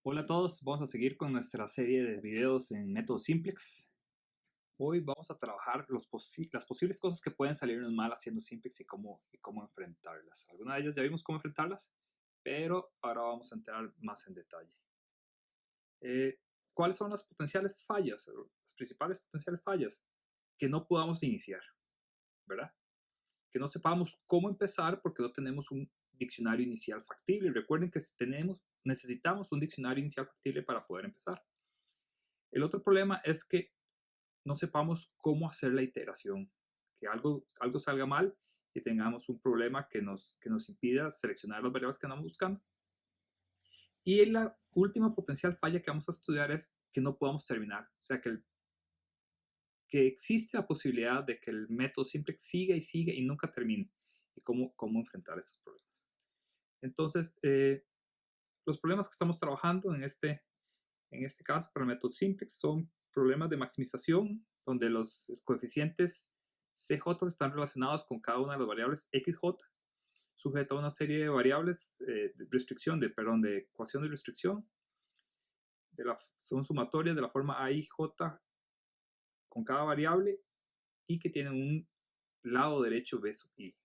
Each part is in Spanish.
Hola a todos, vamos a seguir con nuestra serie de videos en método simplex. Hoy vamos a trabajar las posibles cosas que pueden salirnos mal haciendo simplex y cómo enfrentarlas. Algunas de ellas ya vimos cómo enfrentarlas, pero ahora vamos a entrar más en detalle. Eh, ¿Cuáles son las potenciales fallas, las principales potenciales fallas? Que no podamos iniciar, ¿verdad? Que no sepamos cómo empezar porque no tenemos un diccionario inicial factible. Recuerden que necesitamos un diccionario inicial factible para poder empezar. El otro problema es que no sepamos cómo hacer la iteración, que algo salga mal y tengamos un problema que nos impida seleccionar las variables que andamos buscando. Y la última potencial falla que vamos a estudiar es que no podamos terminar, o sea, que existe la posibilidad de que el método siempre siga y siga y nunca termine, y cómo enfrentar esos problemas. Entonces, los problemas que estamos trabajando en este caso para el método simplex son problemas de maximización, donde los coeficientes CJ están relacionados con cada una de las variables XJ, sujeto a una serie de variables de restricción, de ecuación de restricción, son sumatorias de la forma AIJ con cada variable y que tienen un lado derecho B sub I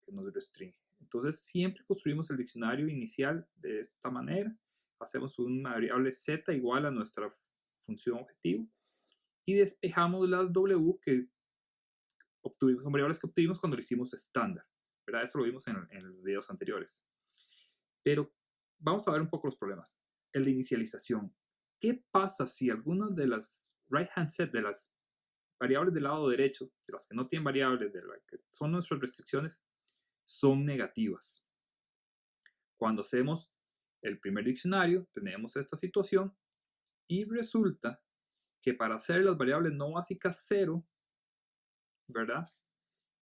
que nos restringe. Entonces siempre construimos el diccionario inicial de esta manera, hacemos una variable Z igual a nuestra función objetivo y despejamos las W que obtuvimos, son variables que obtuvimos cuando lo hicimos estándar, ¿verdad? Eso lo vimos en los videos anteriores. Pero vamos a ver un poco los problemas. El de inicialización. ¿Qué pasa si algunas de las right hand set, de las variables del lado derecho, de las que no tienen variables, de las que son nuestras restricciones, son negativas? Cuando hacemos el primer diccionario, tenemos esta situación y resulta que para hacer las variables no básicas 0, ¿verdad?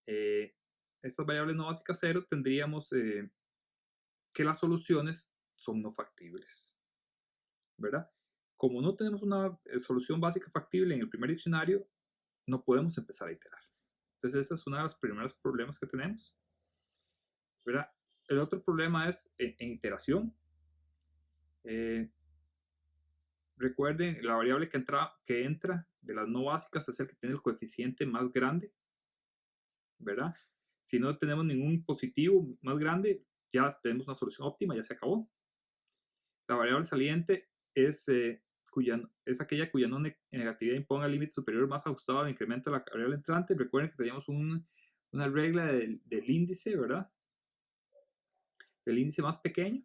Estas variables no básicas 0 tendríamos que las soluciones son no factibles, ¿verdad? Como no tenemos una solución básica factible en el primer diccionario, no podemos empezar a iterar. Entonces, esta es una de los primeros problemas que tenemos, ¿verdad? El otro problema es en iteración. Recuerden, la variable que entra de las no básicas es el que tiene el coeficiente más grande, ¿verdad? Si no tenemos ningún positivo más grande, ya tenemos una solución óptima, ya se acabó. La variable saliente es aquella cuya no negatividad imponga el límite superior más ajustado al incremento de la variable entrante. Recuerden que teníamos una regla del índice, ¿verdad? Del índice más pequeño,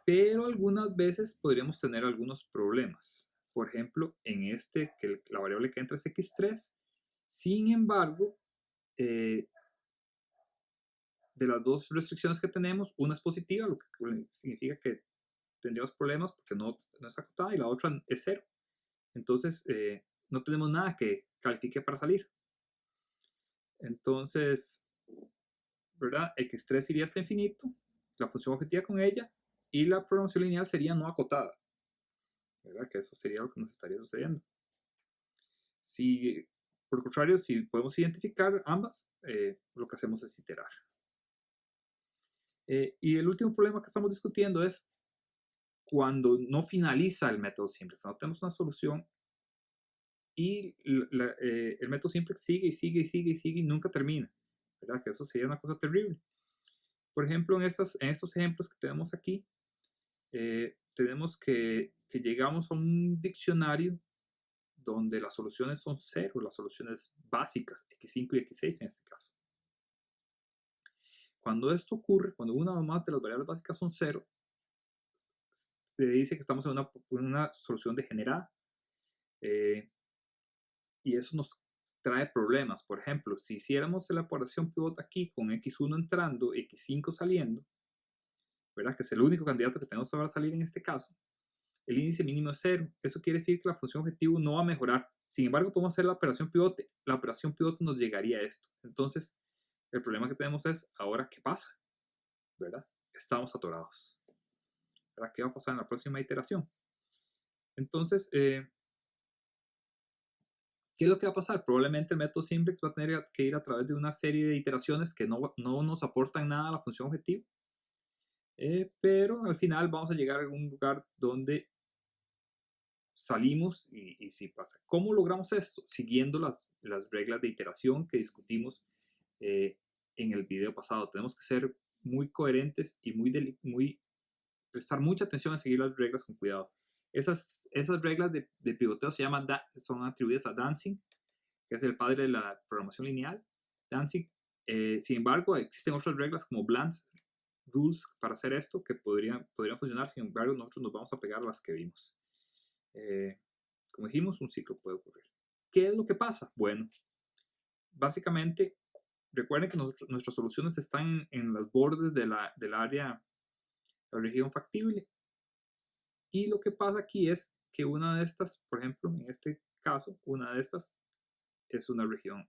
pero algunas veces podríamos tener algunos problemas. Por ejemplo, que la variable que entra es x3, sin embargo, de las dos restricciones que tenemos, una es positiva, lo que significa que tendríamos problemas porque no es acotada, y la otra es 0. Entonces, no tenemos nada que califique para salir. Entonces, ¿verdad? X3 iría hasta infinito, la función objetiva con ella, y la programación lineal sería no acotada, ¿verdad? Que eso sería lo que nos estaría sucediendo. Si, por el contrario, si podemos identificar ambas, lo que hacemos es iterar. Y el último problema que estamos discutiendo es cuando no finaliza el método simplex, no tenemos una solución y el método simplex sigue y sigue y sigue y sigue y nunca termina, ¿verdad? Que eso sería una cosa terrible. Por ejemplo, en estos ejemplos que tenemos aquí, tenemos que llegamos a un diccionario donde las soluciones son 0, las soluciones básicas, x5 y x6 en este caso. Cuando esto ocurre, cuando una o más de las variables básicas son 0, se dice que estamos en una solución degenerada. Y eso nos trae problemas. Por ejemplo, si hiciéramos la operación pivot aquí con x1 entrando, x5 saliendo, ¿verdad? Que es el único candidato que tenemos para salir en este caso, el índice mínimo es 0. Eso quiere decir que la función objetivo no va a mejorar. Sin embargo, podemos hacer la operación pivote. La operación pivote nos llegaría a esto. Entonces, el problema que tenemos es, ¿ahora qué pasa? ¿Verdad? Estamos atorados. ¿Verdad? ¿Qué va a pasar en la próxima iteración? Entonces, ¿qué es lo que va a pasar? Probablemente el método simplex va a tener que ir a través de una serie de iteraciones que no nos aportan nada a la función objetivo. Pero al final vamos a llegar a un lugar donde salimos y sí pasa. ¿Cómo logramos esto? Siguiendo las reglas de iteración que discutimos eh, en el video pasado. Tenemos que ser muy coherentes y prestar mucha atención a seguir las reglas con cuidado. Esas reglas de pivoteo son atribuidas a Danzig, que es el padre de la programación lineal. Danzig, sin embargo, existen otras reglas como Bland's Rules para hacer esto que podrían funcionar. Sin embargo, nosotros nos vamos a pegar a las que vimos. Como dijimos, un ciclo puede ocurrir. ¿Qué es lo que pasa? Bueno, básicamente, recuerden que nuestras soluciones están en los bordes del área, la región factible. Y lo que pasa aquí es que una de estas, por ejemplo, en este caso, una de estas es una región,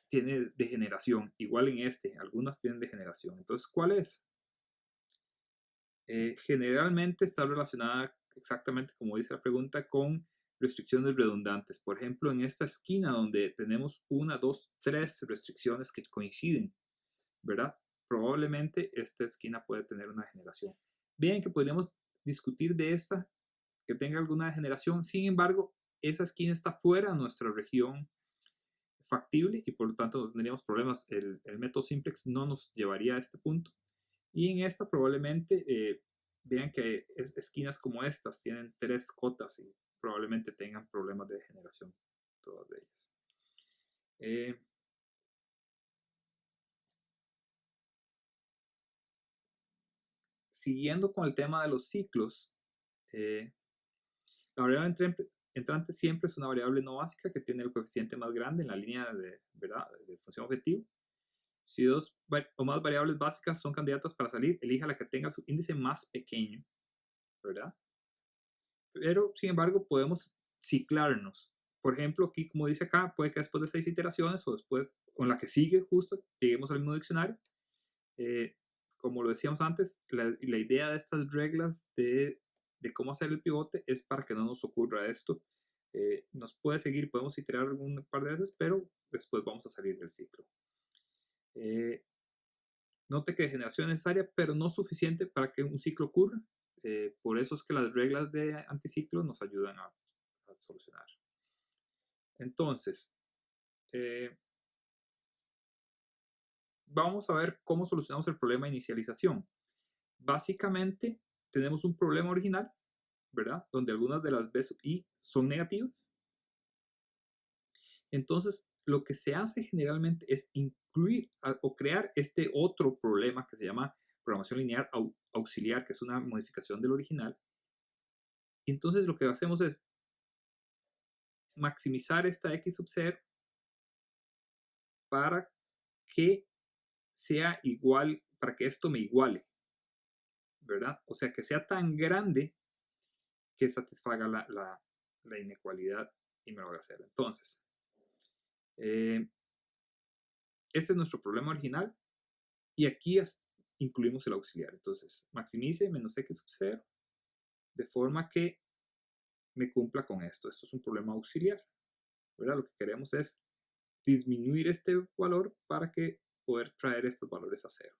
tiene degeneración. Igual en algunas tienen degeneración. Entonces, ¿cuál es? Generalmente está relacionada exactamente como dice la pregunta con restricciones redundantes. Por ejemplo, en esta esquina donde tenemos 1, 2, 3 restricciones que coinciden, ¿verdad? Probablemente esta esquina puede tener una degeneración. Bien que podríamos discutir de esta que tenga alguna degeneración. Sin embargo, esa esquina está fuera de nuestra región factible y por lo tanto no tendríamos problemas. El método simplex no nos llevaría a este punto. Y en esta probablemente vean que esquinas como estas tienen 3 cotas y probablemente tengan problemas de degeneración, todas de ellas. Siguiendo con el tema de los ciclos, la variable entrante siempre es una variable no básica que tiene el coeficiente más grande en la línea de función objetivo. Si 2 o más variables básicas son candidatas para salir, elija la que tenga su índice más pequeño, ¿verdad? Pero, sin embargo, podemos ciclarnos. Por ejemplo, aquí, como dice acá, puede que después de 6 iteraciones o después, o en la que sigue justo, lleguemos al mismo diccionario. Como lo decíamos antes, la idea de estas reglas de cómo hacer el pivote es para que no nos ocurra esto. Nos puede seguir, podemos iterar un par de veces, pero después vamos a salir del ciclo. Note que degeneración es necesaria, pero no suficiente para que un ciclo ocurra. Por eso es que las reglas de anticiclo nos ayudan a solucionar. Entonces, vamos a ver cómo solucionamos el problema de inicialización. Básicamente, tenemos un problema original, ¿verdad? Donde algunas de las B sub i son negativas. Entonces, lo que se hace generalmente es incluir o crear este otro problema que se llama programación lineal auxiliar, que es una modificación del original. Entonces, lo que hacemos es maximizar esta x sub 0 para que sea igual, para que esto me iguale, ¿verdad? O sea, que sea tan grande que satisfaga la inecualidad y me lo haga cero. Entonces, este es nuestro problema original y aquí incluimos el auxiliar. Entonces, maximice menos x sub 0 de forma que me cumpla con esto. Esto es un problema auxiliar, ¿verdad? Lo que queremos es disminuir este valor para que poder traer estos valores a cero.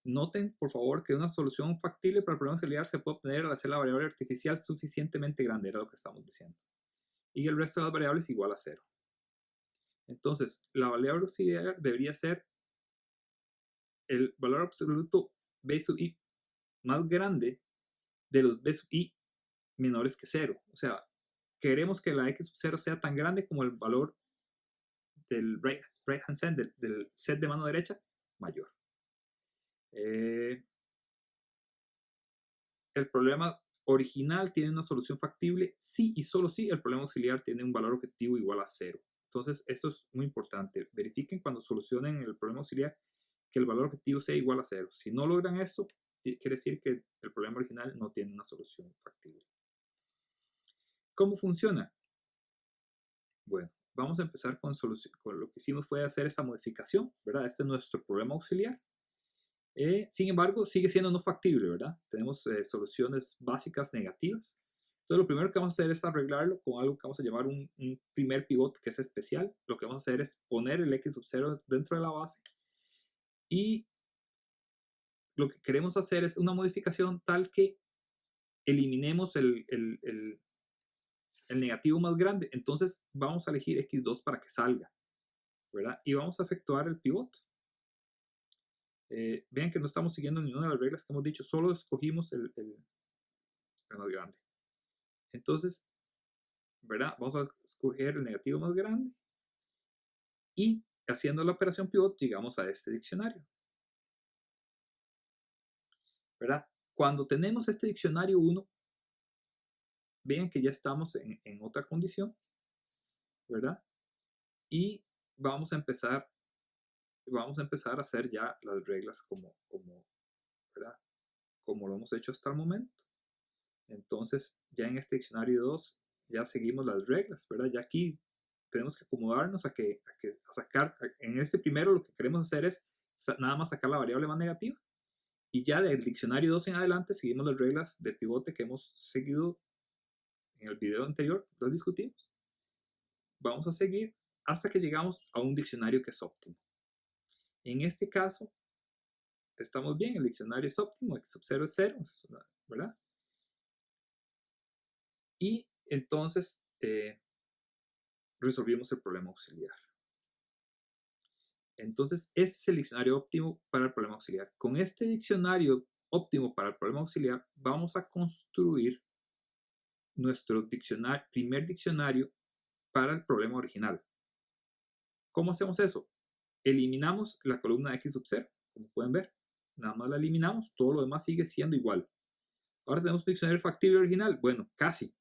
Noten, por favor, que una solución factible para el problema auxiliar se puede obtener al hacer la variable artificial suficientemente grande, era lo que estamos diciendo. Y el resto de las variables igual a 0. Entonces, la variable auxiliar debería ser el valor absoluto b sub i más grande de los b sub i menores que 0. O sea, queremos que la x sub 0 sea tan grande como el valor del right hand set, del set de mano derecha, mayor. El problema original tiene una solución factible si y solo si el problema auxiliar tiene un valor objetivo igual a 0. Entonces, esto es muy importante. Verifiquen cuando solucionen el problema auxiliar que el valor objetivo sea igual a 0. Si no logran eso, quiere decir que el problema original no tiene una solución factible. ¿Cómo funciona? Bueno, vamos a empezar con lo que hicimos fue hacer esta modificación, ¿verdad? Este es nuestro problema auxiliar. Sin embargo, sigue siendo no factible, ¿verdad? Tenemos soluciones básicas negativas. Entonces lo primero que vamos a hacer es arreglarlo con algo que vamos a llamar un primer pivot, que es especial. Lo que vamos a hacer es poner el x sub 0 dentro de la base, y lo que queremos hacer es una modificación tal que eliminemos el negativo más grande. Entonces vamos a elegir x2 para que salga, ¿verdad? Y vamos a efectuar el pivot. Vean que no estamos siguiendo ninguna de las reglas que hemos dicho, solo escogimos el más grande. Entonces, ¿verdad? Vamos a escoger el negativo más grande, y haciendo la operación pivot llegamos a este diccionario, ¿verdad? Cuando tenemos este diccionario 1, vean que ya estamos en otra condición, ¿verdad? Y vamos a empezar a hacer ya las reglas ¿verdad? Como lo hemos hecho hasta el momento. Entonces, ya en este diccionario 2, ya seguimos las reglas, ¿verdad? Ya aquí tenemos que acomodarnos a sacar, en este primero lo que queremos hacer es nada más sacar la variable más negativa. Y ya del diccionario 2 en adelante seguimos las reglas de pivote que hemos seguido en el video anterior, los discutimos. Vamos a seguir hasta que llegamos a un diccionario que es óptimo. En este caso, estamos bien, el diccionario es óptimo, x sub 0 es 0, ¿verdad? Y entonces resolvimos el problema auxiliar. Entonces, este es el diccionario óptimo para el problema auxiliar. Con este diccionario óptimo para el problema auxiliar, vamos a construir nuestro primer diccionario para el problema original. ¿Cómo hacemos eso? Eliminamos la columna x sub 0, como pueden ver. Nada más la eliminamos, todo lo demás sigue siendo igual. Ahora tenemos un diccionario factible original. Bueno, casi.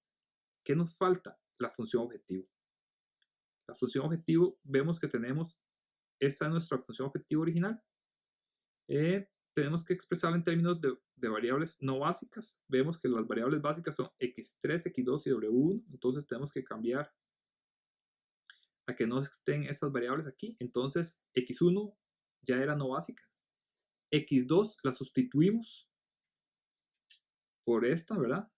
¿Qué nos falta? La función objetivo. La función objetivo, vemos que tenemos, esta es nuestra función objetivo original. Tenemos que expresarla en términos de variables no básicas. Vemos que las variables básicas son x3, x2 y w1. Entonces tenemos que cambiar a que no estén estas variables aquí. Entonces x1 ya era no básica. x2 la sustituimos por esta, ¿verdad?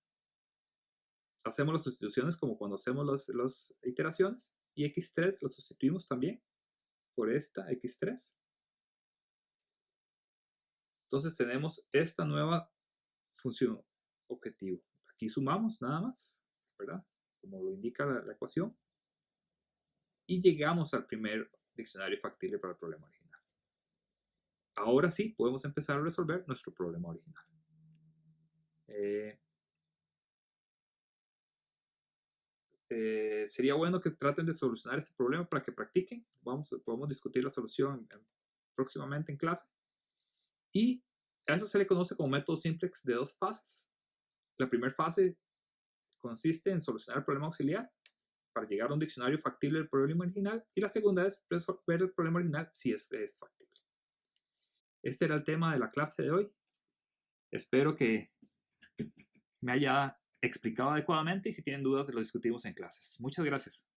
Hacemos las sustituciones como cuando hacemos las iteraciones. Y x3 la sustituimos también por esta x3. Entonces tenemos esta nueva función objetivo. Aquí sumamos nada más, ¿verdad? Como lo indica la ecuación. Y llegamos al primer diccionario factible para el problema original. Ahora sí, podemos empezar a resolver nuestro problema original. Sería bueno que traten de solucionar este problema para que practiquen. Podemos discutir la solución próximamente en clase. Y a eso se le conoce como método simplex de dos fases. La primera fase consiste en solucionar el problema auxiliar para llegar a un diccionario factible del problema original, y la segunda es resolver el problema original si este es factible. Este era el tema de la clase de hoy. Espero que me haya explicado adecuadamente, y si tienen dudas lo discutimos en clases. Muchas gracias.